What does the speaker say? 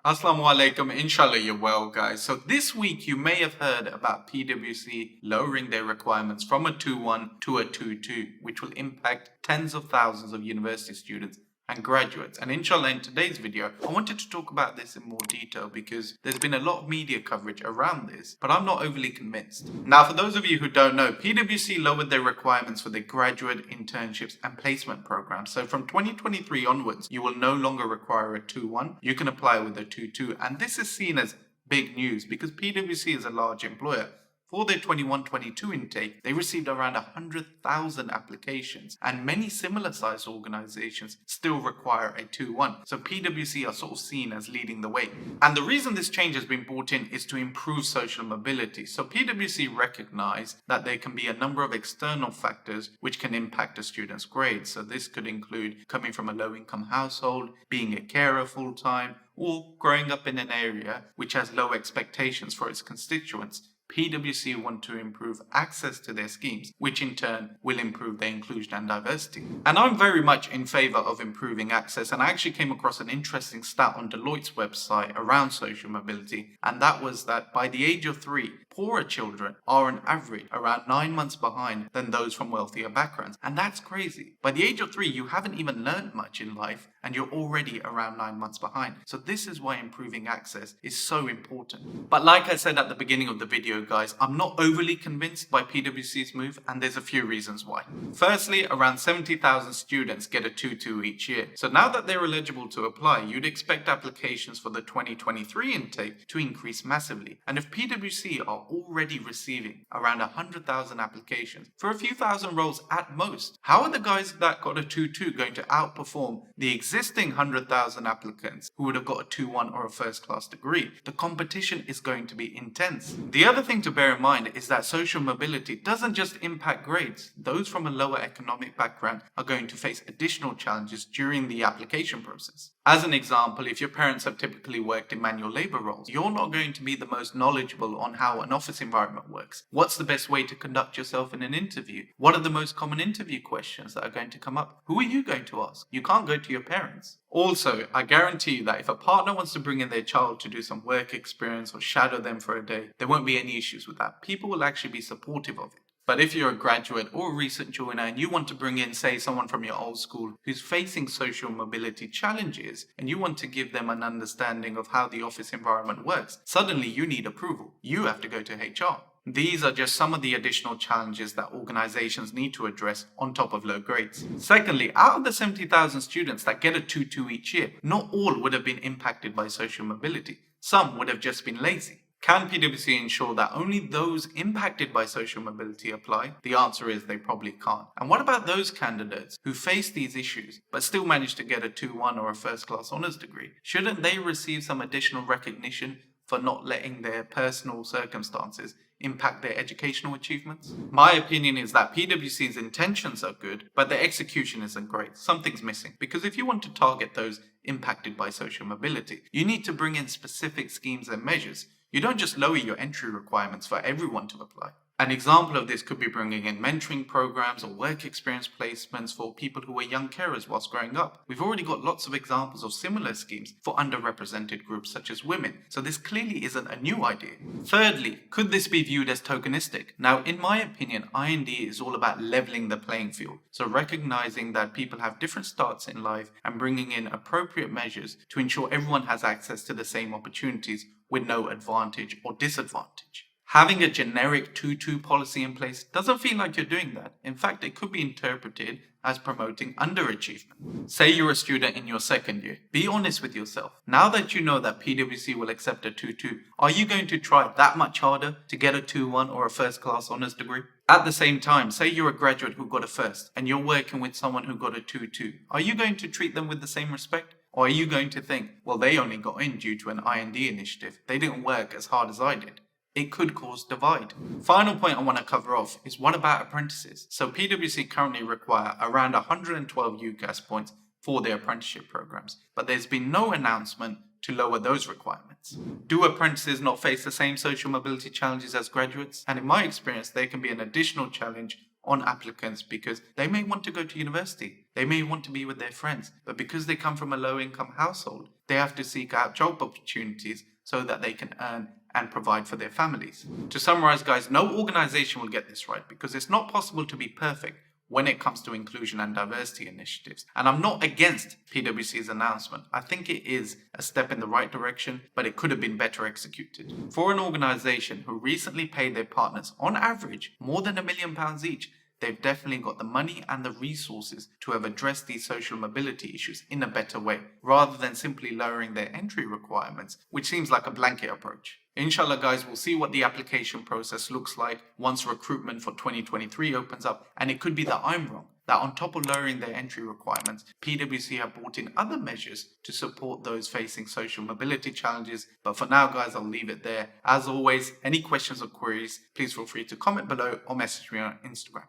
Assalamu alaikum, inshallah you're well guys. So this week you may have heard about PwC lowering their requirements from a 2-1 to a 2-2, which will impact tens of thousands of university students and graduates. And inshallah in today's video, I wanted to talk about this in more detail because there's been a lot of media coverage around this, but I'm not overly convinced. Now, for those of you who don't know, PwC lowered their requirements for their graduate internships and placement programs. So from 2023 onwards, you will no longer require a 2-1. You can apply with a 2-2. And this is seen as big news because PwC is a large employer. For their 21-22 intake, they received around 100,000 applications, and many similar sized organizations still require a 2-1. So PwC are sort of seen as leading the way. And the reason this change has been brought in is to improve social mobility. So PwC recognize that there can be a number of external factors which can impact a student's grades. So this could include coming from a low-income household, being a carer full-time, or growing up in an area which has low expectations for its constituents. PwC want to improve access to their schemes, which in turn will improve their inclusion and diversity. And I'm very much in favor of improving access, and I actually came across an interesting stat on Deloitte's website around social mobility, and that was that by the age of 3, poorer children are on average around 9 months behind than those from wealthier backgrounds. And that's crazy. By the age of 3, you haven't even learned much in life and you're already around 9 months behind. So this is why improving access is so important. But like I said at the beginning of the video, guys, I'm not overly convinced by PwC's move, and there's a few reasons why. Firstly, around 70,000 students get a 2-2 each year. So now that they're eligible to apply, you'd expect applications for the 2023 intake to increase massively. And if PwC are already receiving around 100,000 applications for a few thousand roles at most, how are the guys that got a 2-2 going to outperform the existing 100,000 applicants who would have got a 2-1 or a first class degree? The competition is going to be intense. The other thing to bear in mind is that social mobility doesn't just impact grades. Those from a lower economic background are going to face additional challenges during the application process. As an example, if your parents have typically worked in manual labor roles, you're not going to be the most knowledgeable on how an office environment works. What's the best way to conduct yourself in an interview? What are the most common interview questions that are going to come up? Who are you going to ask? You can't go to your parents. Also, I guarantee you that if a partner wants to bring in their child to do some work experience or shadow them for a day, there won't be any issues with that. People will actually be supportive of it. But if you're a graduate or a recent joiner and you want to bring in, say, someone from your old school who's facing social mobility challenges and you want to give them an understanding of how the office environment works, suddenly you need approval. You have to go to HR. These are just some of the additional challenges that organizations need to address on top of low grades. Secondly, out of the 70,000 students that get a 2-2 each year, not all would have been impacted by social mobility. Some would have just been lazy. Can PwC ensure that only those impacted by social mobility apply? The answer is they probably can't. And what about those candidates who face these issues but still manage to get a 2-1 or a first class honours degree? Shouldn't they receive some additional recognition for not letting their personal circumstances impact their educational achievements? My opinion is that PwC's intentions are good, but their execution isn't great. Something's missing. Because if you want to target those impacted by social mobility, you need to bring in specific schemes and measures. You don't just lower your entry requirements for everyone to apply. An example of this could be bringing in mentoring programs or work experience placements for people who are young carers whilst growing up. We've already got lots of examples of similar schemes for underrepresented groups such as women, so this clearly isn't a new idea. Thirdly, could this be viewed as tokenistic? Now, in my opinion, I&D is all about leveling the playing field, so recognizing that people have different starts in life and bringing in appropriate measures to ensure everyone has access to the same opportunities with no advantage or disadvantage. Having a generic 2-2 policy in place doesn't feel like you're doing that. In fact, it could be interpreted as promoting underachievement. Say you're a student in your second year. Be honest with yourself. Now that you know that PwC will accept a 2-2, are you going to try that much harder to get a 2-1 or a first class honours degree? At the same time, say you're a graduate who got a first and you're working with someone who got a 2-2. Are you going to treat them with the same respect? Or are you going to think, well, they only got in due to an I&D initiative. They didn't work as hard as I did. It could cause divide. Final point I want to cover off is what about apprentices? So PwC currently require around 112 UCAS points for their apprenticeship programs, but there's been no announcement to lower those requirements. Do apprentices not face the same social mobility challenges as graduates? And in my experience, there can be an additional challenge on applicants because they may want to go to university. They may want to be with their friends, but because they come from a low income household, they have to seek out job opportunities so that they can earn and provide for their families. To summarize, guys, no organization will get this right because it's not possible to be perfect when it comes to inclusion and diversity initiatives. And I'm not against PwC's announcement. I think it is a step in the right direction, but it could have been better executed. For an organization who recently paid their partners, on average, more than £1 million each, they've definitely got the money and the resources to have addressed these social mobility issues in a better way, rather than simply lowering their entry requirements, which seems like a blanket approach. Inshallah, guys, we'll see what the application process looks like once recruitment for 2023 opens up, and it could be that I'm wrong, that on top of lowering their entry requirements, PwC have brought in other measures to support those facing social mobility challenges. But for now, guys, I'll leave it there. As always, any questions or queries, please feel free to comment below or message me on Instagram.